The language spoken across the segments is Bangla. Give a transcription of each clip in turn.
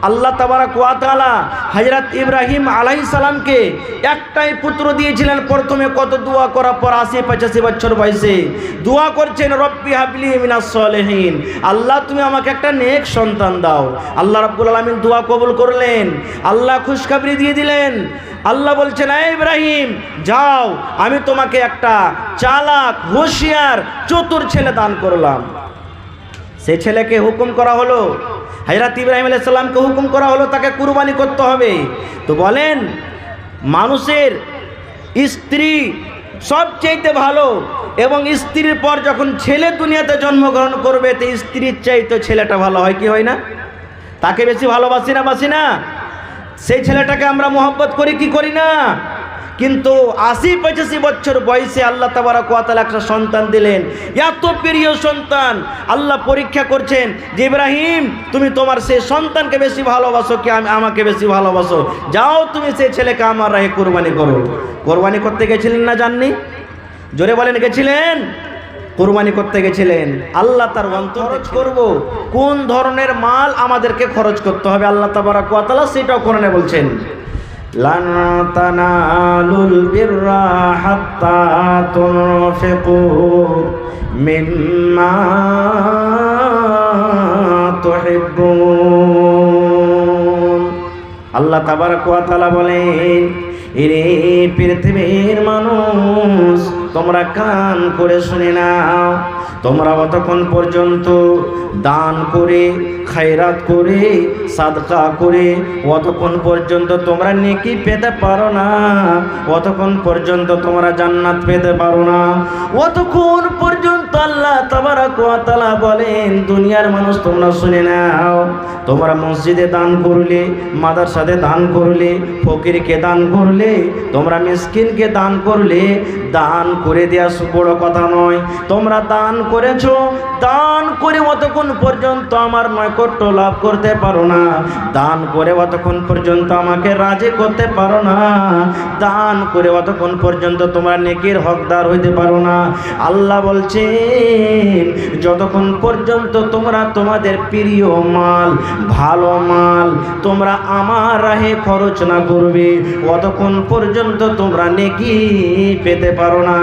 আল্লাহ তাবারাক ওয়া তাআলা হযরত ইব্রাহিম আলাইহিস সালামকে একটাই পুত্র দিয়েছিলেন। প্রথমে কত দোয়া করার পর ৮০-৮৫ বছর বয়সে দোয়া করছেন, রব্বি হাবলি মিনাস সলিহিন, আল্লাহ তুমি আমাকে একটা নেক সন্তান দাও। আল্লাহ রাব্বুল আলামিন দোয়া কবুল করলেন, আল্লাহ খুশখবরি দিয়ে দিলেন। আল্লাহ বলছেন, হে ইব্রাহিম যাও, আমি তোমাকে একটা চালাক, হুঁশিয়ার, চতুর ছেলে দান করলাম। সেই ছেলেকে হুকুম করা হলো, হযরত ইব্রাহিম আলাইহিস সালামকে হুকুম করা হলো তাকে কুরবানি করতে হবে। তো বলেন, মানুষের স্ত্রী সবচেয়ে ভালো, এবং স্ত্রীর পর যখন ছেলে দুনিয়াতে জন্মগ্রহণ করবে তো স্ত্রীর চাইতে ছেলেটা ভালো হয় কি হয় না? তাকে বেশি ভালোবাসি না বাসি না? সেই ছেলেটাকে আমরা মহব্বত করি কি করি না? কিন্তু ৮০-৮৫ বছর বয়সে আল্লাহ তাবারাক ওয়া তাআলা একটা সন্তান দিলেন, এত প্রিয় সন্তান। আল্লাহ পরীক্ষা করছেন যে ইব্রাহিম তুমি তোমার সেই সন্তানকে বেশি ভালোবাসো কি আমাকে বেশি ভালোবাসো? যাও তুমি সেই ছেলেকে আমার রাহে কুরবানি করো। কুরবানি করতে গেছিলেন না জাননি? জোরে বলেন, গেছিলেন? কুরবানি করতে গেছিলেন। আল্লাহ তার অন্তর খরচ করব, কোন ধরনের মাল আমাদেরকে খরচ করতে হবে আল্লাহ তাবারাক ওয়া তাআলা সেটাও কোরআনে বলছেন, লান তানালুল বিররা হাত্তা তুনফিকু মিম্মা তুহিব্বুন। আল্লাহ তাবারাক ওয়া তাআলা বলেন, এরে পৃথিবীর মানুষ তোমরা কান করে শুনে নাও, তোমরা অতক্ষণ পর্যন্ত দান করে, খায়রাত করে, সাদকা করে অতক্ষণ পর্যন্ত তোমরা নেকি পেতে পারো না, অতক্ষণ পর্যন্ত তোমরা জান্নাত পেতে পারো না। অতক্ষণ পর্যন্ত আল্লাহ তাবারাক ওয়া তাআলা বলেন, দুনিয়ার মানুষ তোমরা শুনে নাও, তোমরা মসজিদে দান করলে, মাদ্রাসাতে দান করলে, ফকিরকে দান করলে, তোমরা মিসকিনকে দান করলে, দান করে দেওয়া বড় কথা নয়। তোমরা দান করেছো, দান করে অতক্ষণ পর্যন্ত আমার নৈকট্য লাভ করতে পারো না, দান করে অতক্ষণ পর্যন্ত আমাকে রাজি করতে পারো না, দান করে অতক্ষণ পর্যন্ত তোমরা নেকির হকদার হইতে পারো না। আল্লাহ বলছেন, যতক্ষণ পর্যন্ত তোমরা তোমাদের প্রিয় মাল, ভালো মাল তোমরা আমার রাহে খরচ না করবে, অতক্ষণ পর্যন্ত তোমরা নেকি পেতে পারো না।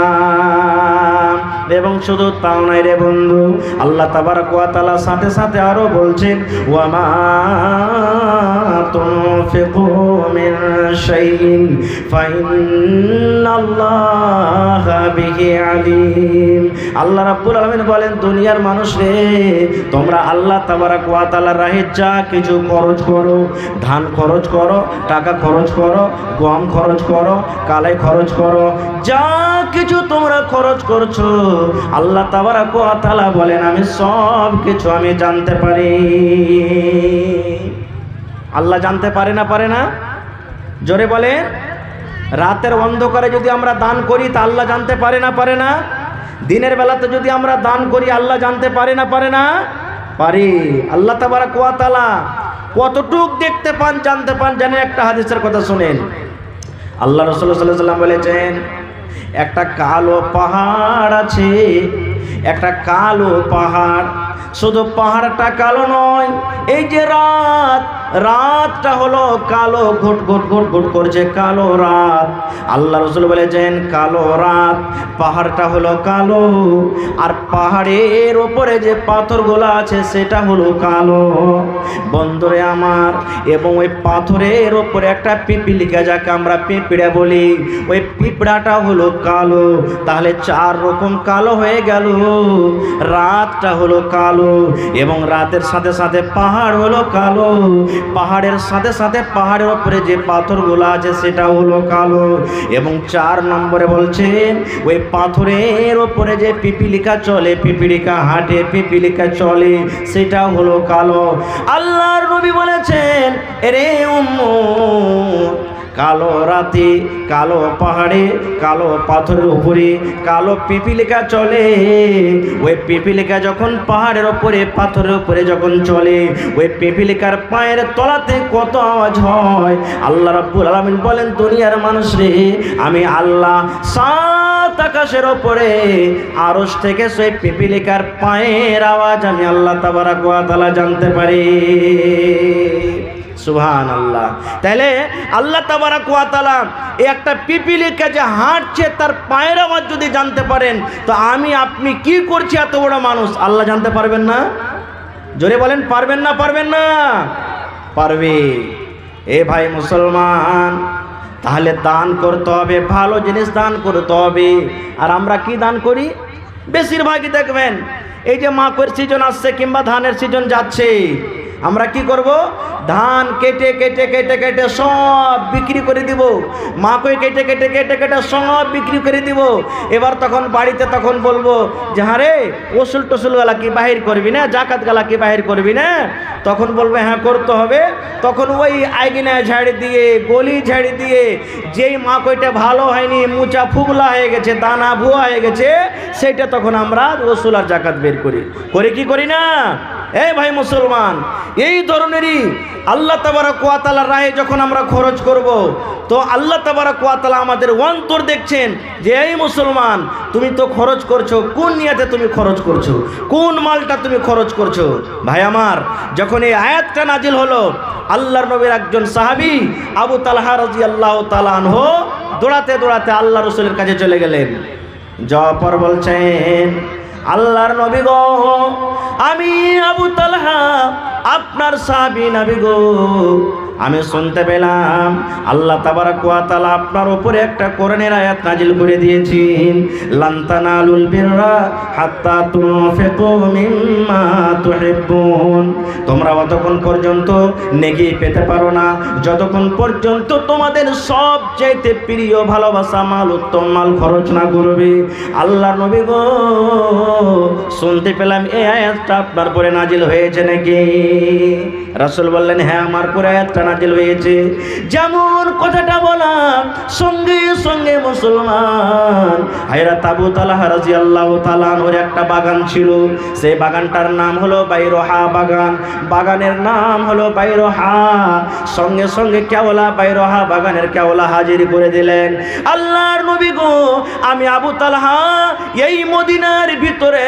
এবং শুধু তাও নাই রে বন্ধু, আল্লাহ তাবারাক ওয়া তাআলা সাথে সাথে আরো বলছেন, ওয়া মা তুনফিকু মিন শাইইন ফাইন্নাল্লাহা বিহি আলিম। আল্লাহ রাব্বুল আলামিন বলেন, দুনিয়ার মানুষ রে, তোমরা আল্লাহ তাবারাক ওয়া তাআলার রাহে যা কিছু খরচ করো, ধান খরচ করো, টাকা খরচ করো, গম খরচ করো, কালাই খরচ করো, যা কিছু তোমরা খরচ করছো আল্লাহ তাবারাক ওয়া তাআলা বলেন, আমি সব কিছু আমি জানতে পারি। আল্লাহ জানতে পারে না? পারে না? জোরে বলে। রাতের অন্ধকারে যদি আমরা দান করি তা আল্লাহ জানতে পারে না? পারে না? দিনের বেলাতে যদি আমরা দান করি আল্লাহ জানতে পারে না? পারে না? পারি। আল্লাহ তাবারাক ওয়া তাআলা কতটুক দেখতে পান, জানতে পান জানেন? একটা হাদিসের কথা শুনেন। আল্লাহ রাসূল সাল্লাল্লাহু আলাইহি ওয়াসাল্লাম বলেছেন, একটা কালো পাহাড় আছে, একটা কালো পাহাড়, শুধু পাহাড়টা কালো নয়, এই যে রাতটা হলো কালো, ঘুট ঘুট ঘুট ঘুট করছে, কালো রাত। আল্লাহ রাসূল বলেছেন, কালো রাত, পাহাড়টা হলো কালো, আর পাহাড়ের ওপরে যে পাথরগুলো আছে সেটা হলো কালো। বন্ধুরে আমার, এবং ওই পাথরের ওপরে একটা পিপিলিকা, যাকে আমরা পিঁপড়া বলি, ওই পিঁপড়াটা হলো কালো। তাহলে 4 রকম কালো হয়ে গেল। রাতটা হলো কালো, এবং রাতের সাথে সাথে পাহাড় হলো কালো, পাহাড়ের সাথে সাথে পাহাড়ের উপরে যে পাথরগুলো আছে সেটা হলো কালো। এবং 4 নম্বরে বলছেন, ওই পাথরের উপরে যে পিপিলিকা চলে, পিপিলিকা হাঁটে, পিপিলিকা চলে, সেটা হলো কালো। আল্লাহর নবী বলেছেন, এরে উম্মত, কালো রাতে, কালো পাহাড়ে, কালো পাথরের উপরে কালো পিপিলিকা চলে। ওই পিপিলিকা যখন পাহাড়ের উপরে, পাথরের উপরে যখন চলে, ওই পিপিলিকার পায়ের তলাতে কত আওয়াজ হয়। আল্লাহ রাব্বুল আলামিন বলেন, দুনিয়ার মানুষ রে, আমি আল্লাহ 7 আকাশের উপরে আরশ থেকে সেই পিপিলিকার পায়ের আওয়াজ আমি আল্লাহ তাবারাক ওয়া তাআলা জানতে পারি। সুবহানাল্লাহ। তাহলে আল্লাহ তাবারাক ওয়া তাআলা এই একটা পিপিলিকা যে হাঁটছে তার পায়ের আওয়াজ যদি জানতে পারেন, তো আমি আপনি কি করছি এত বড় মানুষ আল্লাহ জানতে পারবেন না? জোরে বলেন, পারবেন না? পারবেন না? পারবে। এ ভাই মুসলমান, তাহলে দান করতে হবে, ভালো জিনিস দান করতে হবে। আর আমরা কি দান করি? বেশিরভাগই দেখবেন এই যে মাকের সিজন আসছে কিংবা ধানের সিজন যাচ্ছে, আমরা কি করব? ধান কেটে কেটে কেটে কেটে সব বিক্রি করে দিব, মাকে কেটে কেটে কেটে কেটে সব বিক্রি করে দিব। এবার তখন বাড়িতে তখন বলবো যে হ্যাঁ রে, ওসুল টসুল গালা কি বাহির করবি না, জাকাত গালা কি বাহির করবি না? তখন বলবে হ্যাঁ করতে হবে। তখন ওই আইগিনা ঝাড়ি দিয়ে, গলি ঝাড়ি দিয়ে, যেই মাকইটা ভালো হয়নি, মুচা ফুগলা হয়ে গেছে, দানা ভুয়া হয়ে গেছে, সেটা তখন আমরা ওসুল আর জাকাত বের করি। করে কি করি না? এই ভাই মুসলমান, এই ধরনেরই আল্লাহ তাবারাক ওয়া তাআলার রাহে যখন আমরা খরচ করব, তো আল্লাহ তাবারাক ওয়া তাআলা আমাদের অন্তর দেখছেন যে এই মুসলমান, তুমি তো খরচ করছো, কোন নিয়তে তুমি খরচ করছো, কোন মালটা তুমি খরচ করছো। ভাই আমার, যখন এই আয়াতটা নাজিল হলো, আল্লাহর নবীর একজন সাহাবী আবু তালহা রাদিয়াল্লাহু তাআলা আনহু দৌড়াতে দৌড়াতে আল্লাহ রাসূলের কাছে চলে গেলেন। যাওয়ার পর বলছেন, আল্লাহর নবী গো, আমি আবু তালহা আপনার সাহাবী নবী গো, আমি শুনতে পেলাম আল্লাহ তাবারাক ওয়া তাআলা আপনার উপরে একটা কোরআনের আয়াত নাজিল করে দিয়েছেন, লান তানালুল বিররা হাত্তা তুনফিকু মিম্মা তুহিব্বুন। তোমরা অতক্ষণ পর্যন্ত নেকি পেতে পারো না যতক্ষণ পর্যন্ত তোমাদের সবচেয়ে প্রিয় ভালোবাসা মাল, উত্তম মাল খরচ না করবে। আল্লাহ নবী গো, শুনতে পেলাম এই আয়াতটা আপনার পরে নাজিল হয়েছে নাকি? রাসূল বললেন, হ্যাঁ আমার পরে আয়াতটা নাজিল হয়েছে। যেমন কথাটা বলাম, সঙ্গে সঙ্গে মুসলমান হযরত আবু তালহা রাদিয়াল্লাহু তাআলা আনহুর একটা বাগান ছিল, সেই বাগানটার নাম হলো বাইরহা বাগান, বাগানের নাম হলো বাইরহা। সঙ্গে সঙ্গে কেওলা বাইরহা বাগানের কেওলা হাজির করে দিলেন। আল্লাহর নবী গো, আমি আবু তালহা এই মদিনার ভিতরে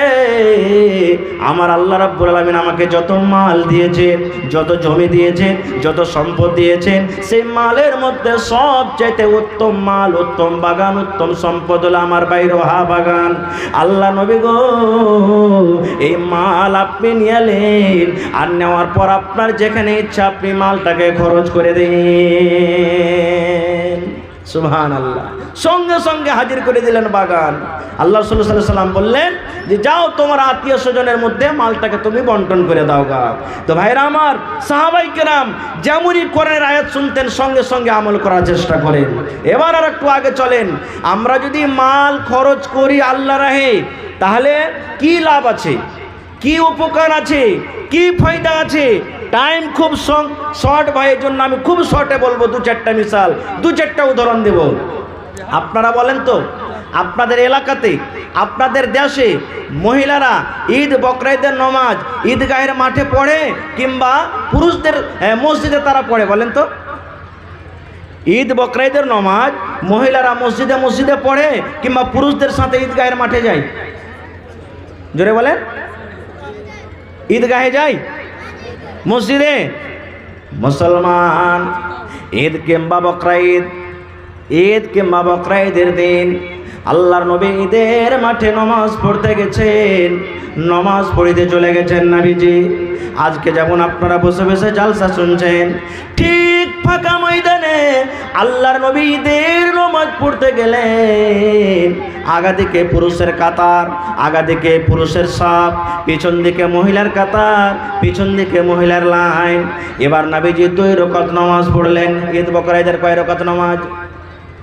আমার আল্লাহ রাব্বুল আলামিন আমাকে যত মাল দিয়েছেন, যত জমি দিয়েছেন, যত সম্পদ দিয়েছেন, সেই মালের মধ্যে সবচেয়ে উত্তম মাল, উত্তম বাগান, উত্তম সম্পদ হলো আমার বাইরহা বাগান। আল্লাহ নবী গো, এই মাল আপনি নিয়ে এলেন, আর নেওয়ার পর আপনার যেখানে ইচ্ছা আপনি মালটাকে খরচ করে দিন। সুবহানাল্লাহ। সঙ্গে সঙ্গে হাজির করে দিলেন বাগান। আল্লাহ রাসূল সাল্লাল্লাহু আলাইহি ওয়াসাল্লাম বললেন যে যাও তোমার আত্মীয় স্বজনের মধ্যে মালটাকে তুমি বন্টন করে দাও গা। তো ভাইরা আমার, সাহাবায়ে কেরাম যেমনই কোরআনের আয়াত শুনতেন সঙ্গে সঙ্গে আমল করার চেষ্টা করেন। এবার আর একটু আগে চলেন, আমরা যদি মাল খরচ করি আল্লাহর রাহে, তাহলে কি লাভ আছে, কি উপকার আছে, কি ফায়দা আছে? টাইম খুব শর্ট ভাইয়ের জন্য আমি খুব শর্টে বলবো, দু চারটা মিসাল, দু চারটা উদাহরণ দেব। আপনারা বলেন তো, আপনাদের এলাকাতে, আপনাদের দেশে মহিলারা ঈদ বকরা ঈদের নামাজ ঈদগাহের মাঠে পড়ে কিংবা পুরুষদের মসজিদে তারা পড়ে? বলেন তো, ঈদ বকরা ঈদের নামাজ মহিলারা মসজিদে মসজিদে পড়ে কিংবা পুরুষদের সাথে ঈদগাহের মাঠে যায়? জোরে বলেন। ঈদগাহে যায়, মসজিদে। মুসলমান ঈদ কিংবা বকরা ঈদ, ঈদ কিংবা বকরা ঈদের দিন আল্লাহর নবী ঈদের মাঠে নামাজ পড়তে গেছেন, নামাজ পড়িতে চলে গেছেন নবীজি। আজকে যেমন আপনারা বসে বসে জালসা শুনছেন, ঠিক ফাঁকা ময়দানে আল্লাহর নবী ঈদের নামাজ পড়তে গেলেন। আগা দিকে পুরুষের কাতার, আগা দিকে পুরুষের সাফ, পিছন দিকে মহিলার কাতার, পিছন দিকে মহিলার লাইন। এবার নবীজি 2 রাকাত নামাজ পড়লেন। ঈদ বকরা ঈদের কয় রাকাত নামাজ?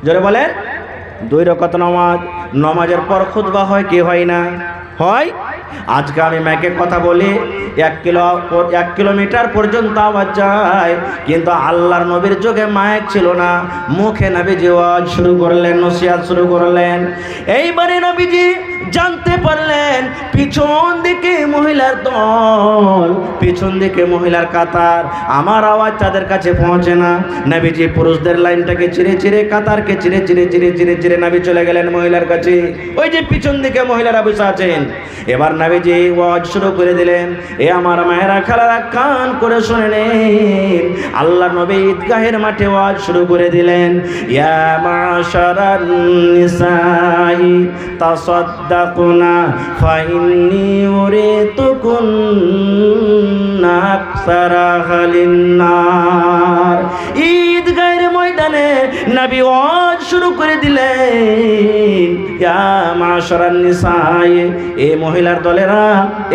জোরে বলেন। 2 রাকাত নামাজ। নামাজের পর খুতবা হয় কি হয় না? হয়। আজকে আমি মাইকে কথা বলি, 1 কিলোমিটার পর্যন্ত আওয়াজ যায়, কিন্তু আল্লাহর নবীর যুগে মাইক ছিল না, মুখে নবীজি ওয়াজ শুরু করলেন, নসিহত শুরু করলেন। এইবারে নবীজি জানতে পারলেন পিছন দিকে মহিলার দল, পিছন দিকে মহিলার কাতার, আমার আওয়াজ তাদের কাছে পৌঁছে না। নবীজি পুরুষদের লাইনটাকে চিরে চিরে, কাতারকে চিরে চিরে চিরে চিরে চিরে নবী চলে গেলেন মহিলার কাছে। ওই যে পিছন দিকে মহিলারা বসে আছেন। এবার নবীজি ওয়াজ শুরু করে দিলেন। এ আমার মায়েরা খালারা কান করে শুনে নেন, আল্লাহ নবী ঈদগাহের মাঠে ওয়াজ শুরু করে দিলেন, ইয়া মাশারান নিসাই তাসাদ্দাকুনা ফাইন্নী উরিতুকুন্না আকসারা লিন-নার। ঈদগাহের ময়দানে নবী ওয়াজ শুরু করে দিলেন, ইয়া মাশারান নিসাই, এ মহিলার দলেরা,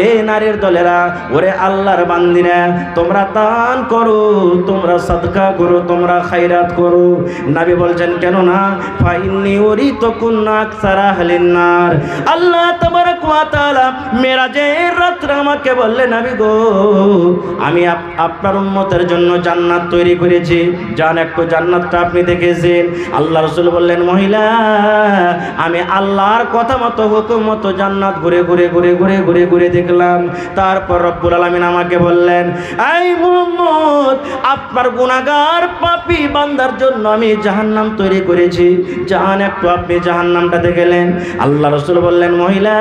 এ নারীর দলেরা, ওরে আল্লাহর বান্দিরা, তোমরা দান করো, তোমরা সাদকা করো, তোমরা খায়রাত করো। নবী বলছেন কেন না, ফাইন্নী উরিতুকুন্না আকসারা লিন-নার। আল্লাহ তাবারক ওয়া তাআলা মেরাজের রাতে আমাকে বললেন, নবী গো, আমি আপনার উম্মতের জন্য জান্নাত তৈরি করেছি, যান একটু জান্নাতটা আপনি দেখেছেন। আল্লাহ রাসূল বললেন, মহিলা, আমি আল্লাহর কথা মতো হুকুম মতো জান্নাত ঘুরে ঘুরে ঘুরে ঘুরে ঘুরে ঘুরে দেখলাম। তারপর রব্বুল আলামিন আমাকে বললেন, এই মুহাম্মদ, আপনার গুনাহগার পাপী বান্দার জন্য আমি জাহান্নাম তৈরি করেছি, যান একটু আপনি জাহান্নামটা দেখলেন। আল্লাহ রাসূল বললেন, মহিলা,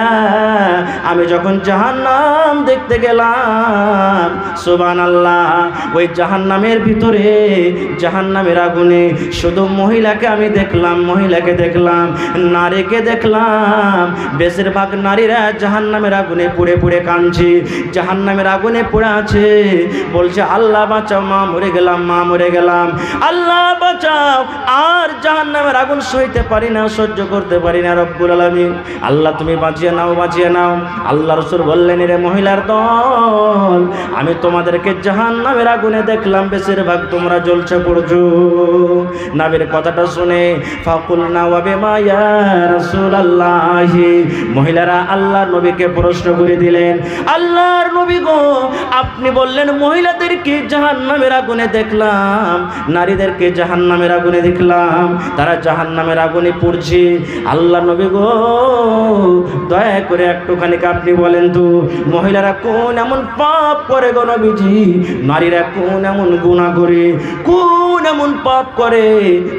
আমি যখন জাহান্নাম দেখতে গেলাম, সুবহানাল্লাহ, ওই জাহান্নামের ভিতরে, জাহান্নামের আগুনে শুধু মহিলাকে আমি দেখলাম, মহিলাকে দেখলাম, নারীকে দেখলাম। বেশিরভাগ নারীরা জাহান্নামের আগুনে পুড়ে পুড়ে কাঁদছে, জাহান্নামের আগুনে পুড়ে আছে, বলছে আল্লাহ বাঁচাও, মা মরে গেলাম, মা মরে গেলাম, আল্লাহ বাঁচাও, আর জাহান্নামের আগুন সইতে পারি না, সহ্য করতে পারি না রব্বুল আলামিন, আল্লাহ তুমি বাঁচিয়ে নাও, বাঁচিয়ে নাও। আল্লাহ রাসূল বললেন, রে মহিলার দল, আমি তোমাদেরকে জাহান্নামের আগুনে দেখলাম, বেশিরভাগ তোমরা জ্বলছে পড়ছো। নবীর কথাটা শুনে ফাকুলনা ওয়া বিমা ইয়া রাসূলুল্লাহ, মহিলারা আল্লাহর নবীকে প্রশ্ন করে দিলেন, আল্লাহর নবী গো, আপনি বললেন মহিলাদেরকে জাহান্নামের আগুনে দেখলাম, নারীদেরকে জাহান্নামের আগুনে দেখলাম, তারা জাহান্নামের আগুনে পড়ছে। আল্লাহর নবী গো, দয়া করে একটুখানি আপনি বলেন তো, মহিলারা কোন এমন পাপ করে গো নবীজি, নারীরা কোন এমন গুনাহ করে, কোন এমন পাপ করে,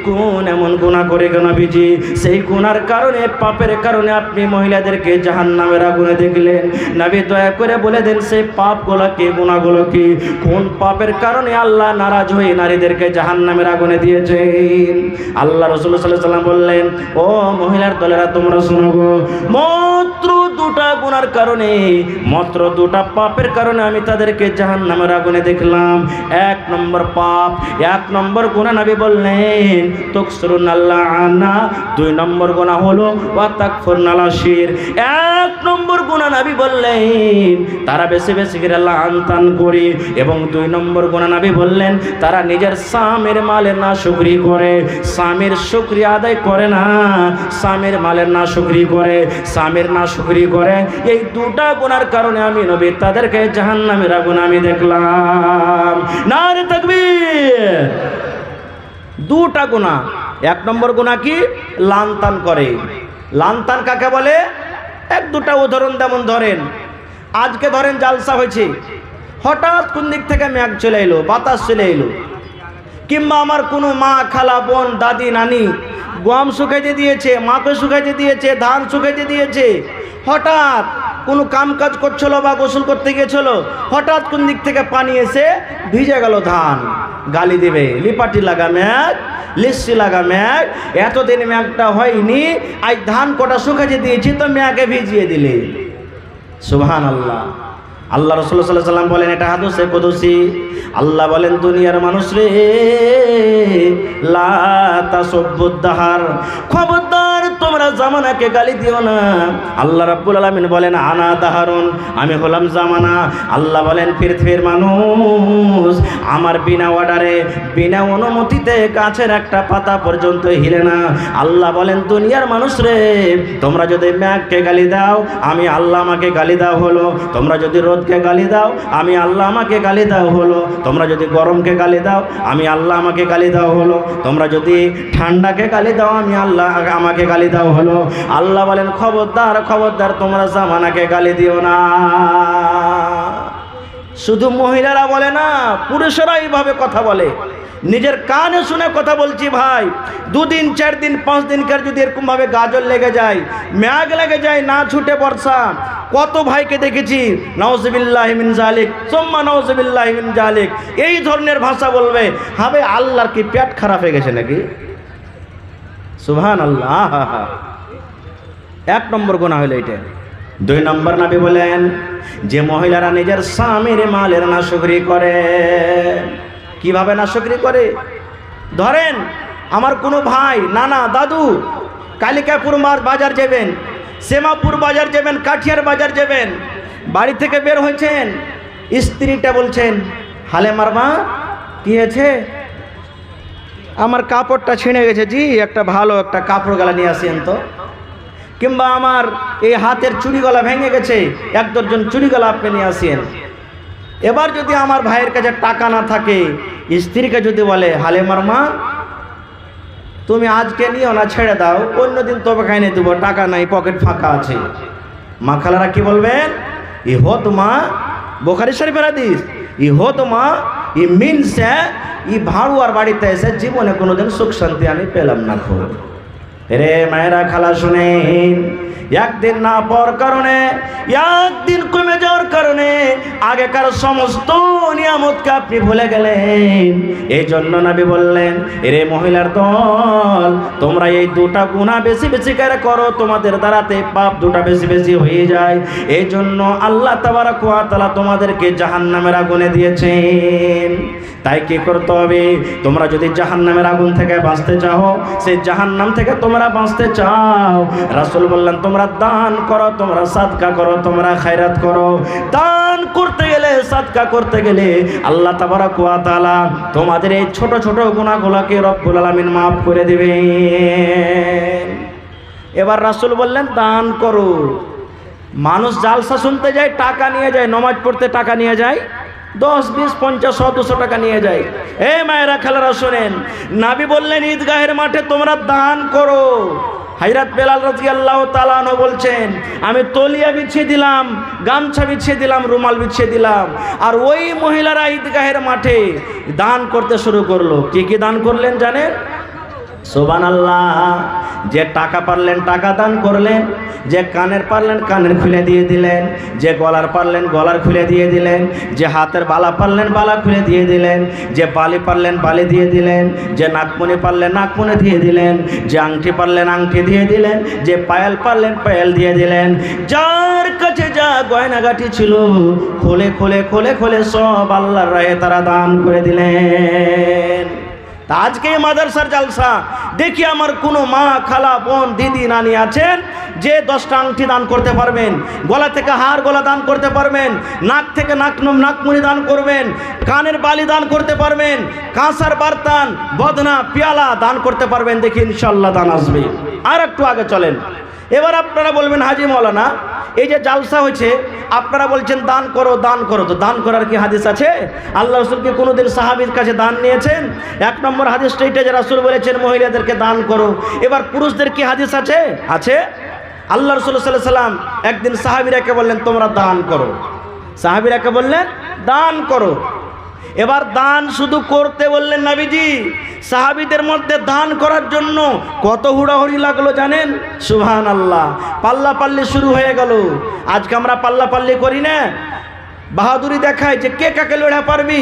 কোন এমন গুনাহ করে গো নবীজি, সেই গুনার কারণে, পাপের কারণে আপনি মহিলাদেরকে জাহান্নামের আগুনে দেখলেন। নবী দয়া করে বলে দেন, সেই পাপগুলো কি, গুনাহগুলো কি, কোন পাপের কারণে আল্লাহ নারাজ হয়ে নারীদেরকে জাহান্নামের আগুনে দিয়েছেন। আল্লাহ রাসূল সাল্লাল্লাহু আলাইহি ওয়াসাল্লাম বললেন, ও মহিলার দলেরা, তোমরা শুনো গো, মাত্র দুটা গুনার কারণে, মাত্র দুটা পাপের কারণে আমি তাদেরকে জাহান্নামের আগুনে দেখলাম। এক নম্বর পাপ, এক নম্বর গুনাহ নবী বললেন তুকসিরুনাল লাআনা, দুই নম্বর গুনাহ হলো ওয়া তাকফুরুনাল আশির। এক নম্বর গুনাহ নবী বললেন তারা বেশি বেশি করে লাআনতান করে, এবং দুই নম্বর গুনাহ নবী বললেন তারা নিজের স্বামীর মালের নাশুকরি করে, স্বামীর শুকরিয়া আদায় করে না, স্বামীর মালের নাশুকরি করে, স্বামীর নাশুকরি করে। এই দুটা গুনার কারণে আমি নবী তাদেরকে জাহান্নামের আগুন আমি দেখলাম। নারে তাকবীর। দুটা গুনাহ। এক নম্বর গুনাহ কি? লানতান করে। লানতান কাকে বলে? এক দুটা উদাহরণ যেমন ধরেন, আজকে ধরেন জালসা হয়েছে, হঠাৎ কোন দিক থেকে মেঘ চলে এলো, বাতাস চলে এলো, কিংবা আমার কোনো মা, খালা, বোন, দাদি, নানি গম শুকাইতে দিয়েছে, মাকে শুকাইতে দিয়েছে, ধান শুকাইতে দিয়েছে, হঠাৎ কোনো কাম কাজ করছিল বা গোসল করতে গিয়েছিল, হঠাৎ কোন দিক থেকে পানি এসে ভিজে গেল ধান, গালি দেবে, লিপাটি লাগা মেঘ, লিস্সি লাগা মেঘ, এতদিন মেঘটা হয়নি, আজ ধান কটা শুকাইতে দিয়েছি তো মেঘে ভিজিয়ে দিলে। সুবহানাল্লাহ। আল্লাহ রাসূলুল্লাহ সাল্লাল্লাহু আলাইহি ওয়াসাল্লাম বলেন, এটা হাদিসে কুদসি, আল্লাহ বলেন, দুনিয়ার মানুষ রে, লা তাসুব্বুদ দাহার, খবরদার তোমরা জামানাকে গালি দিও না। আল্লাহ রাব্বুল আলামিন বলেন, আনা দাহারুন, আমি হলাম জামানা। আল্লাহ বলেন, পৃথিবীর মানুষ আমার বিনা অর্ডারে, বিনা অনুমতিতে গাছের একটা পাতা পর্যন্ত হিলে না। আল্লাহ বলেন, দুনিয়ার মানুষ রে, তোমরা যদি মেঘকে গালি দাও, আমি আল্লাহ আমাকে গালি দাও হলো। তোমরা যদি রোদকে গালি দাও, আমি আল্লাহ আমাকে গালি দাও হলো। তোমরা যদি গরমকে গালি দাও, আমি আল্লাহ আমাকে গালি দাও হলো। তোমরা যদি ঠান্ডাকে গালি দাও, আমি আল্লাহ আমাকে গালি দাও হলো। আল্লাহ বলেন, খবরদার খবরদার তোমরা জামানাকে গালি দিও না। শুধু মহিলারা বলে না, পুরুষেরা এইভাবে কথা বলে। নিজের কানে শুনে কথা বলছি ভাই, 2 দিন 4 দিন 5 দিনকার যদি এরকমভাবে গাজর লেগে যায়, মেঘ লেগে যায়, না ছুটে বর্ষা, কত ভাইকে দেখেছি নাউজুবিল্লাহি মিন জালিক সুম্মা নাউজুবিল্লাহি মিন জালিক, এই ধরনের ভাষা বলবে। হবে আল্লাহর কি পেট খারাপ হয়ে গেছে নাকি? সুবহানাল্লাহ। 1 নম্বর গুনাহ হলো এটা। 2 নম্বর নবী বলেন যে মহিলারা নিজের স্বামীর মালের নাশকরি করে। কিভাবে নাশকরি করে? ধরেন আমার কোনো ভাই, নানা, দাদু কালিকাপুর বাজার যাবেন, শ্যামাপুর বাজার যাবেন, কাঠিয়ার বাজার যাবেন, বাড়ি থেকে বের হয়েছেন, স্ত্রীটা বলছেন হালে মারমা কি হয়েছে? আমার কাপড়টা ছিঁড়ে গেছে জি, একটা ভালো একটা কাপড় গলা নিয়ে আসেন তো। কিংবা আমার এই হাতের চুড়ি গলা ভেঙে গেছে, 1 দর্জন চুড়ি গলা আপনি নিয়ে আসেন। এবার যদি আমার ভাইয়ের কাছে টাকা না থাকে, স্ত্রীকে যদি বলে হালে মারমা তুমি আজকে নিও না, ছেড়ে দাও, অন্যদিন তবে খাইনে দেবো, টাকা নাই, পকেট ফাঁকা আছে। মা খালারা কি বলবেন? ই হো তোমা, বুখারী শরীফের হাদিস, ই হো তোমা ই মিনসে ই ভাড়ুয়ার বাড়িতে এসে জীবনে কোনোদিন সুখ শান্তি আমি পেলাম না। খুব রে মায়েরা, খালা শুনেন, একদিন না পাওয়ার কারণে, একদিন কমে যাওয়ার কারণে আগেকার সমস্ত নিয়ামতকে আপনি ভুলে গেলেন। এই জন্য নবী বললেন, এরে মহিলার দল, তোমরা এই 2টা গুনাহ বেশি বেশি করে করো, তোমাদের দ্বারাতে পাপ 2টা বেশি বেশি হয়ে যায়। এই জন্য আল্লাহ তাবারক ওয়া তাআলা তোমাদেরকে জাহান্নামের আগুনে দিয়েছেন। তাই কি করতে হবে? তোমরা যদি জাহান্নামের আগুন থেকে বাঁচতে চাও, সেই জাহান্নাম থেকে তোমরা বাঁচতে চাও, রাসূল বললেন তোমরা দান করো, তোমরা সাদকা করো, তোমরা খায়রাত করো। দান করতে গেলে, সাদকা করতে গেলে আল্লাহ তাবারক ওয়া তাআলা তোমাদের এই ছোট ছোট গুনাহগুলোকে রব্বুল আলামিন maaf করে দিবেন। এবার রাসূল বললেন দান করো। মানুষ জালসা শুনতে যায়, টাকা নিয়ে যায়, নামাজ পড়তে টাকা নিয়ে যায়, 10, 20, 50, 100, 200 টাকা নিয়ে যায়। এই মায়েরা, খালারা শোনেন, নবী বললেন ঈদগাহের মাঠে তোমরা দান করো। হযরত বেলাল রাদিয়াল্লাহু তাআলা আনহু বলছেন, আমি তলিয়া বিছিয়ে দিলাম, গামছা বিছিয়ে দিলাম, রুমাল বিছিয়ে দিলাম, আর ওই মহিলারা ঈদগাহের মাঠে দান করতে শুরু করলো। কি কি দান করলেন জানেন? সুবহানাল্লাহ। যে টাকা পারলেন টাকা দান করলেন, যে কানের পারলেন কানের খুলে দিয়ে দিলেন, যে গলার পারলেন গলার খুলে দিয়ে দিলেন, যে হাতের বালা পারলেন বালা খুলে দিয়ে দিলেন, যে বালি পারলেন বালি দিয়ে দিলেন, যে নাকমণি পারলেন নাকমণি দিয়ে দিলেন, যে আংটি পারলেন আংটি দিয়ে দিলেন, যে পায়েল পারলেন পায়েল দিয়ে দিলেন। যার কাছে যা গয়নাগাটি ছিল খোলে খোলে খোলে খোলে সব আল্লাহর রাহে তারা দান করে দিলেন। আজকে মাদ্রাসার জালসা দেখি আমার কোনো মা, খালা, বোন, দিদি, নানি আছেন যে 10টা আংটি দান করতে পারবেন, গলা থেকে হার গলা দান করতে পারবেন, নাক থেকে নাকমণি দান করবেন, কানের বালি দান করতে পারবেন, কাঁসার বারতান, বদনা, পেয়ালা দান করতে পারবেন। দেখি ইনশাআল্লাহ দান আসবে। আর একটু আগে চলেন। এবার আপনারা বলবেন হাজি মাওলানা এই যে জালসা হয়েছে আপনারা বলছেন দান করো দান করো, তো দান করার কি হাদিস আছে? আল্লাহ রাসূল কি কোনোদিন সাহাবীর কাছে দান নিয়েছেন? 1 নম্বর হাদিসটা এটা যে রাসূল বলেছেন মহিলাদেরকে দান করো। এবার পুরুষদের কি হাদিস আছে? আছে। আল্লাহ রাসূল সাল্লাল্লাহু আলাইহি সাল্লাম একদিন সাহাবীরাকে বললেন তোমরা দান করো। সাহাবীরাকে বললেন দান করো। এবার দান শুধু করতে বললেন নবীজি। সাহাবীদের মধ্যে দান করার জন্য কত হুড়াহুড়ি লাগলো জানেন? সুবহানাল্লাহ। পাল্লাপাল্লি শুরু হয়ে গেল। আজকে আমরা পাল্লাপাল্লি করি না, বাহাদুরি দেখায় যে কে কাকে লড়া পারবি,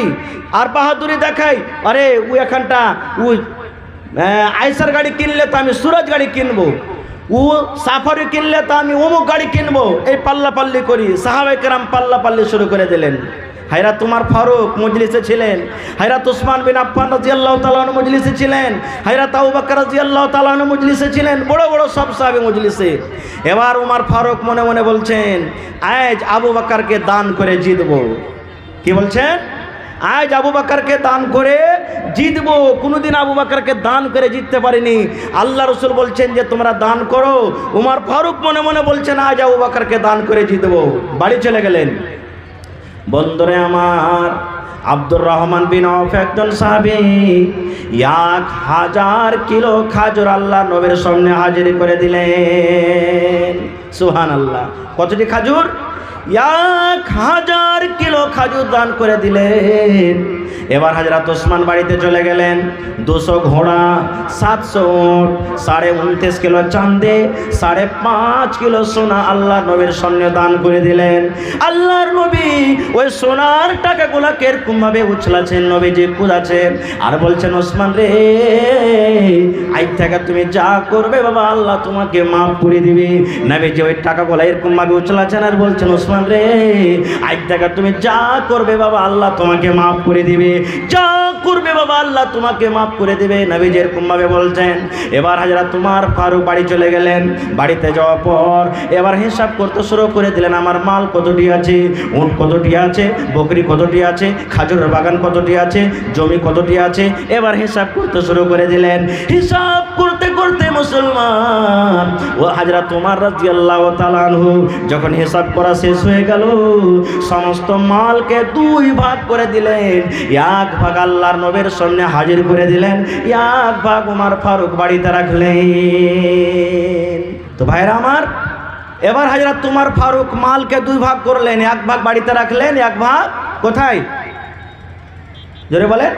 আর বাহাদুরি দেখায় আরে ও এখানটা ও আইসার গাড়ি কিনলে তো আমি সুরজ গাড়ি কিনবো, ও সাফারি কিনলে তো আমি অমুক গাড়ি কিনবো। এই পাল্লাপাল্লি করি। সাহাবায়ে কেরাম পাল্লাপাল্লি শুরু করে দিলেন। হযরত উমর ফারুক মজলিসে ছিলেন, হযরত উসমান বিন আফফান রাদিয়াল্লাহু তাআলা আনহু মজলিসে ছিলেন, হযরত আবু বকর রাদিয়াল্লাহু তাআলা আনহু মজলিসে ছিলেন, বড় বড় সব সাহাবী মজলিসে। এবার উমর ফারুক মনে মনে বলছেন আজ আবু বকরকে দান করে জিতবো। কি বলছেন? আজ আবু বকরকে দান করে জিতবো। কোনোদিন আবু বকরকে দান করে জিততে পারিনি। আল্লাহ রাসূল বলছেন যে তোমরা দান করো। উমর ফারুক মনে মনে বলছেন আজ আবু বকরকে দান করে জিতবো। বাড়ি চলে গেলেন। বন্ধুরে আমার, আব্দুর রহমান বিন আওফ একজন সাহাবী 1000 কিলো খাজুর আল্লাহ নবীর সামনে হাজির করে দিলেন। সুবহানাল্লাহ। কতটি খাজুর? 1000 কিলো খাজুর দান করে দিলেন। এবার হযরত ওসমান বাড়িতে চলে গেলেন। 200 ঘোড়া, 700 উট, 29.5 কিলো চাঁদে, 5.5 কিলো সোনা আল্লাহর নবীর সামনে দান করে দিলেন। আল্লাহর নবী ওই সোনার টাকাগুলোকে এরকম ভাবে উছলাছেন, নবীজি কুদাছেন আর বলছেন, ওসমান রে, আজ থেকে তুমি যা করবে বাবা আল্লাহ তোমাকে মাফ করে দিবে। নবীজি ওই টাকাগুলো এরকম ভাবে উছলাছেন আর বলছেন, ওসমান রে, আজ থেকে তুমি যা করবে বাবা আল্লাহ তোমাকে মাফ করে দিবে, যা করবে বাবা আল্লাহ তোমাকে মাফ করে দিবে। নবীজি এরকম ভাবে বলছেন। এবার হযরত উমর ফারুক বাড়ি চলে গেলেন। বাড়িতে যাওয়ার পর এবার হিসাব করতে শুরু করে দিলেন, আমার মাল কতটি আছে, উট কতটি আছে, বকরি কতটি আছে, খাজুরের বাগান কতটি আছে, জমি কতটি আছে। এবার হিসাব করতে শুরু করে দিলেন। হিসাব করতে করতে মুসলমান ও হযরত উমর রাদিয়াল্লাহু তাআলা আনহু যখন হিসাব করা শেষ হয়ে গেল, সমস্ত মালকে 2 ভাগ করে দিলেন। 1 ভাগ আল্লাহর নবীর সামনে হাজির করে দিলেন, 1 ভাগ উমর ফারুক বাড়িতে রাখলেন। তো ভাইরা আমার, এবার হযরত উমর ফারুক মালকে 2 ভাগ করলেন, 1 ভাগ বাড়িতে রাখলেন, 1 ভাগ কোথায়? জোরে বলেন।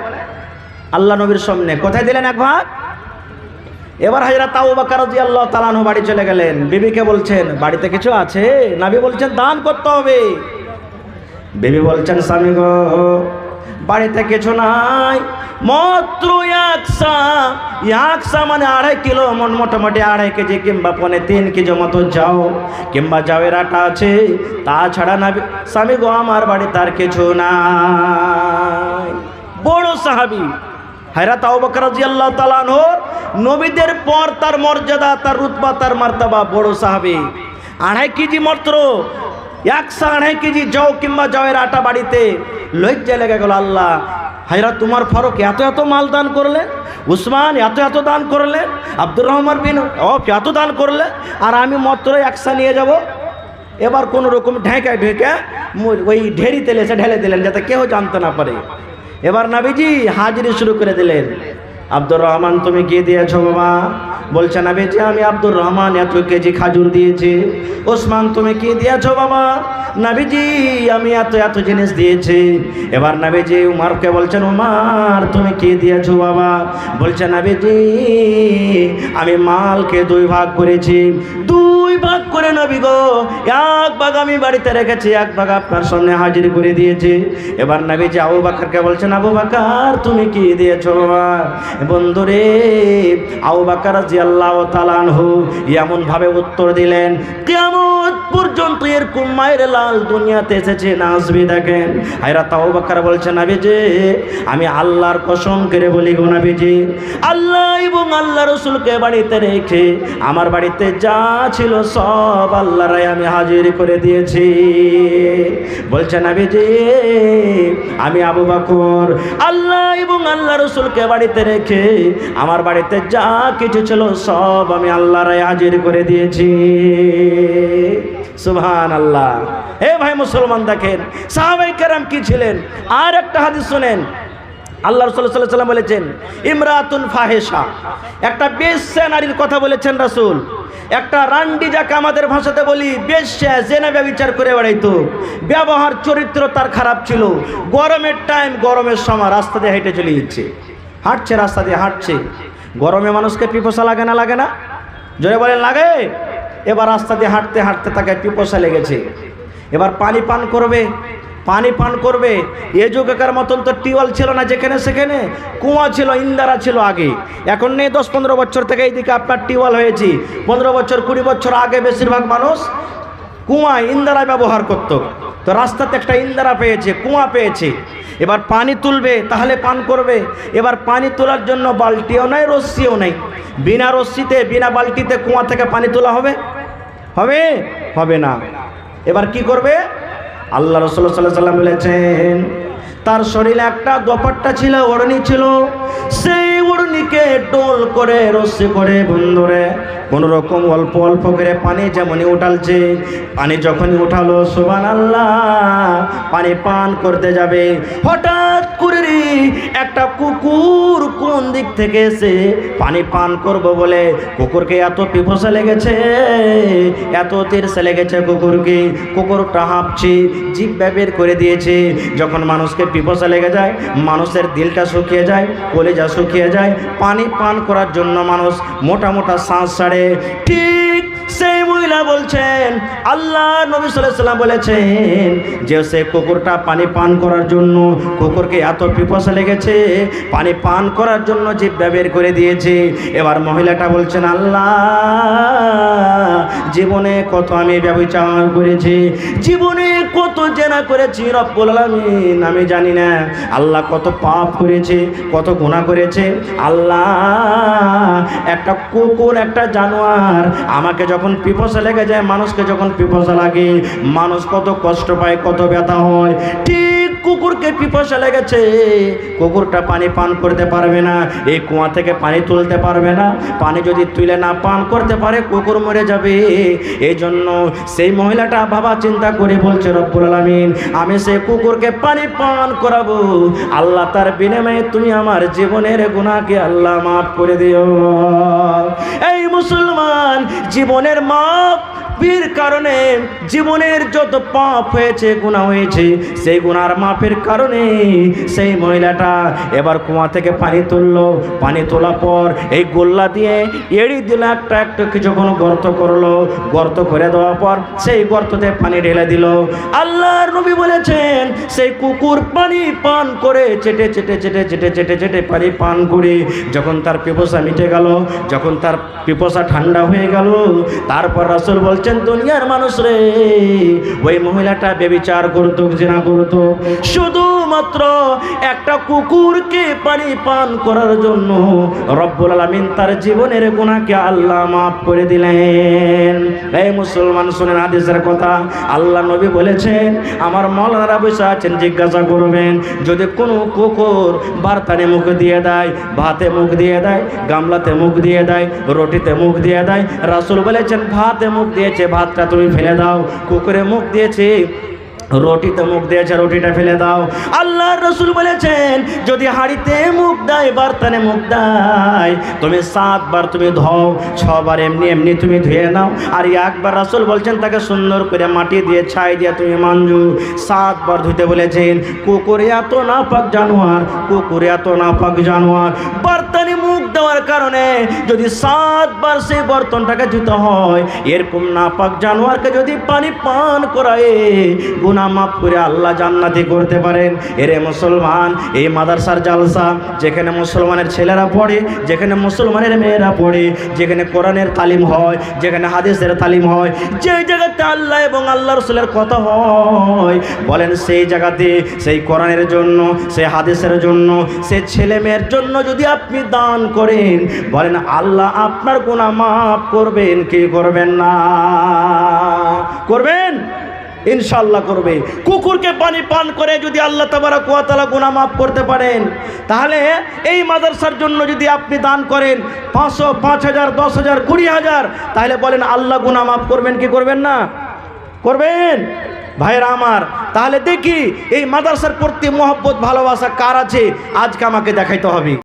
আল্লাহ নবীর সামনে কোথায় দিলেন? 1 ভাগ। এবার হযরত আবু বকর রাদিয়াল্লাহু তাআলা আনহু বাড়ি চলে গেলেন। বিবিকে বলছেন, বাড়িতে কিছু আছে? নবী বলছেন, দান করতে হবে। বিবি বলছেন, স্বামী গো, বাড়িতে কিছু নাই, মাত্র 100 মানে 2.5 কিলো, মোটামুটি 2.5 কেজি কিংবা 3 কেজি মতো যাও কিংবা যাওয়ের আটা আছে, তাছাড়া না স্বামী গো আমার বাড়িতে আর কিছু নাই। বড় সাহাবী হযরত আবু বকর রাদিয়াল্লাহু তাআলা আনহু, নবীদের পর তার মর্যাদা, তার রুতবা, তার মার্তাবা, বড় সাহাবী। 2.5 কেজি মাত্র, 100-2.5 কেজি যাও কিংবা যাওয়ের আটা বাড়িতে। লজ্জা লেগে গেল। আল্লাহ, হযরত উমর ফারুক এত মাল দান করলেন, উসমান এত দান করলেন, আব্দুর রহমান বিন আওফ এত দান করলেন, আর আমি মাত্র 100 নিয়ে যাব। এবার কোনো রকম ঢেকে ওই ঢেরি তেলে এসে ঢেলে দিলেন যাতে কেউ জানতে না পারে। এবার নবীজি হাজিরি শুরু করে দিলেন। আব্দুর রহমান, তুমি কি দিয়েছো বাবা? বলছে, নবীজি আমি আব্দুর রহমান এত কেজি খাজুর দিয়েছি। ওসমান, তুমি কি দিয়েছো বাবা? নবীজি আমি এত জিনিস দিয়েছি। এবার নবীজি উমরকে বলছেন, উমর তুমি কি দিয়েছো বাবা? বলছে, নবীজি আমি মালকে 2 ভাগ করেছি। 2 ভাগ করে নবী গো, 1 ভাগ আমি বাড়িতে রেখেছি, 1 ভাগ আপনার সামনে হাজির করে দিয়েছি। এবার নবীজি আবু বকরকে বলছেন, আবু বকর তুমি কি দিয়েছো বাবা? বন্ধুরে, আবু বকর রাদিয়াল্লাহু তাআলা আনহু এমন ভাবে উত্তর দিলেন, কিয়ামত পর্যন্ত এরকম মায়ের লাল দুনিয়াতে এসেছে না আসবে। দেখেন হযরত আবু বকর বলছেন, নবীজি আমি আল্লাহর কসম করে বলি গো নবীজি, আল্লাহ এবং আল্লাহ রাসূলকে বাড়িতে রেখে আমার বাড়িতে যা ছিল সব আল্লাহর আমি হাজির করে দিয়েছি। বলছেন, নবীজি আমি আবু বকর আল্লাহ এবং আল্লাহ রাসূলকে বাড়িতে রেখে আমার বাড়িতে যা কিছু ছিল সব আমি আল্লাহর হাজির করে দিয়েছি। সুবহানাল্লাহ। হে ভাই মুসলমান, দেখেন সাহাবায়ে কেরাম কি ছিলেন। আর একটা হাদিস শুনেন, আল্লাহ রাসূল সাল্লাল্লাহু আলাইহি ওয়াসাল্লাম বলেছেন, ইমরাতুন ফাহিশা, একটা বেশ্যা নারীর কথা বলেছেন রাসূল। একটা রান্ডি, যাকে আমাদের ভাষাতে বলি বেশ্যা, জেনা ব্যভিচার করে বেড়াইতো, ব্যবহার চরিত্র তার খারাপ ছিল। গরমের টাইম, গরমের সময় রাস্তা দিয়ে হেঁটে চলে যাচ্ছে, হাঁটছে, রাস্তা দিয়ে হাঁটছে। গরমে মানুষকে পিপাসা লাগে না? লাগে না? জোরে বলেন, লাগে। এবার রাস্তা দিয়ে হাঁটতে হাঁটতে তাকে পিপাসা লেগেছে। এবার পানি পান করবে। এ যুগের মতন তো টিউবওয়েল ছিল না, যেখানে সেখানে কুয়া ছিল, ইন্দারা ছিল আগে। এখন নেই। 10-15 বছর থেকে এইদিকে আপনার টিউবওয়েল হয়েছে। 15 বছর 20 বছর আগে বেশিরভাগ মানুষ কুয়া, ইন্দারা ব্যবহার করত। তো রাস্তাতে একটা ইন্দারা পেয়েছে, কুয়া পেয়েছে। এবার পানি তুলবে, তাহলে পান করবে। এবার পানি তোলার জন্য বালতিও নাই, রশ্মিও নাই। বিনা রশ্মিতে, বিনা বালতিতে কুয়া থেকে পানি তোলা হবে? হবে না। এবার কি করবে? আল্লাহ রাসূল সাল্লাল্লাহু আলাইহি ওয়াসাল্লাম বলেছেন, তার শরীরে একটা দোপাট্টা ছিল, ওড়নি ছিল। সেই ওড়নি নদীকে ডোল করে রস্যি করে বন্ধুরে কোন রকম অল্প অল্প করে পানি যেমনই উঠালছে। পানি যখনই উঠালো সুবহানাল্লাহ, পানি পান করতে যাবে, হঠাৎ করে একটা কুকুর কোন দিক থেকে এসে পানি পান করব বলে, কুকুরকে এত পিপাসা লেগেছে, এত তেরসা লেগেছে কুকুরকে, কুকুরটা হাঁপছে, জিহ্বা বের করে দিয়েছে। যখন মানুষকে পিপাসা লেগে যায়, মানুষের দিলটা শুকিয়ে যায়, কলিজা শুকিয়ে যায়, পানি পান করার জন্য মানুষ মোটা মোটা শ্বাস ছাড়ে। ঠিক সেই মহিলা বলছেন, আল্লাহ নবী সাল্লাল্লাহু আলাইহি ওয়াসাল্লাম বলেছেন যে সে কুকুরটা পানি পান করার জন্য, কুকুরকে এত পিপাসা লেগেছে, পানি পান করার জন্য জিহ্বা বের করে দিয়েছে। এবার মহিলাটা বলছেন, আল্লাহ জীবনে কত আমি ব্যভিচার করেছি, জীবনে কত জেনা করেছি রব্বুল আলামিন, আমি জানি না আল্লাহ কত পাপ করেছে, কত গুনাহ করেছে। আল্লাহ একটা কুকুর, একটা জানোয়ার আমাকে যখন পিপাসা লেগে যায়, মানুষকে যখন পিপাসা লাগে, মানুষ কত কষ্ট পায়, কত ব্যথা হয়। ঠিক কুকুরকে পিপাসা লেগেছে, কুকুরটা পানি পান করতে পারবে না, এই কুয়া থেকে পানি তুলতে পারবে না, পানি যদি তুলে না পান করতে পারে কুকুর মরে যাবে। এই জন্য সেই মহিলাটা বাবা চিন্তা করে বলছে, রব্বুল আলামিন আমি সেই কুকুরকে পানি পান করাবো, আল্লাহ তার বিনিময়ে তুমি আমার জীবনের গুনাহকে আল্লাহ মাফ করে দিও। এই মুসলমান, জীবনের মাপ বীর কারণে জীবনের যত পাপ হয়েছে, গুনাহ হয়েছে, সেই গুনার মাপের কারণে সেই মহিলাটা এবার কুয়া থেকে পানি তুললো। পানি তোলার পর এই গোল্লা দিয়ে এড়ি দিল, একটা একটা কিছু কোনো গর্ত করলো, গর্ত করে দেওয়ার পর সেই গর্ততে পানি ঢেলে দিল। আল্লাহর নবী বলেছেন সেই কুকুর পানি পান করে চেটে চেটে চেটে চেটে চেটে চেটে পানি পান করে যখন তার পিপাসা মিটে গেল, যখন তার পিপাসা ঠান্ডা হয়ে গেল, তারপর রাসূল বলছেন, দুনিয়ার মানুষ রে, ওই মহিলাটা ব্যভিচার করত, জিনা করত, শুধুমাত্র একটা কুকুরকে পানি পান করার জন্য রব্বুল আলামিন তার জীবনের গুনাহকে আল্লাহ মাফ করে দিলেন। এই মুসলমান শুনেন হাদিসের কথা, আল্লাহ নবী বলেছেন, আমার মাওলানারা বসে আছেন, জিজ্ঞাসা করবেন যদি কোনো কুকুর বার্তানে মুখ দিয়ে দেয়, ভাতে মুখ দিয়ে দেয়, গামলাতে মুখ দিয়ে দেয়, রুটিতে মুখ দিয়ে দেয়, রাসূল বলেছেন ভাতে মুখ দিয়েছে, ভাতটা তুমি ফেলে দাও, কুকুরে মুখ দিয়েছে, রুটিতে মুখ দিয়েছে, রুটিটা ফেলে দাও। আল্লাহর রাসূল বলেছেন যদি হাঁড়িতে মুখ দেয়, বার্তানে মুখ দেয়, তুমি 7 বার তুমি ধোও, 6 বার এমনি এমনি তুমি ধুয়ে নাও, আর একবার রাসূল বলছেন তাকে সুন্দর করে মাটি দিয়ে ছাই দিয়ে তুমি মাঞ্জু। 7 বার ধুতে বলেছেন। কুকুর এত নাপাক জানোয়ার, কুকুর এত নাপাক জানোয়ার, বার্তানে মুখ দেওয়ার কারণে যদি 7 বার সেই বর্তনটাকে ধুতে হয়, এরকম নাপাক জানোয়ারকে যদি পানি পান করায় গুনাহ মাফ করে আল্লাহ জান্নাতি করতে পারেন। এরে মুসলমান, এই মাদ্রাসার জালসা যেখানে মুসলমানের ছেলেরা পড়ে, যেখানে মুসলমানের মেয়েরা পড়ে, যেখানে কোরআনের তালিম হয়, যেখানে হাদিসের তালিম হয়, যে জায়গাতে আল্লাহ এবং আল্লাহ রাসূলের কথা হয়, বলেন সেই জায়গাতে সেই কোরআনের জন্য, সেই হাদিসের জন্য, সেই ছেলে মেয়ের জন্য যদি আপনি দান করেন, বলেন আল্লাহ আপনার গুনাহ মাফ করবেন কি করবেন না? করবেন, ইনশাআল্লাহ করবে। কুকুরকে পানি পান করে যদি আল্লাহ তাবারক ওয়া তাআলা গুনাহ মাফ করতে পারেন, তাহলে এই মাদ্রাসার জন্য যদি আপনি দান করেন 500, 5000, 10000, 20000, তাহলে বলেন আল্লাহ গুনাহ মাফ করবেন কি করবেন না? করবেন। ভাইরা আমার, তাহলে দেখি এই মাদ্রাসার প্রতি মহব্বত ভালোবাসা কার আছে, আজকে আমাকে দেখাইতে হবে।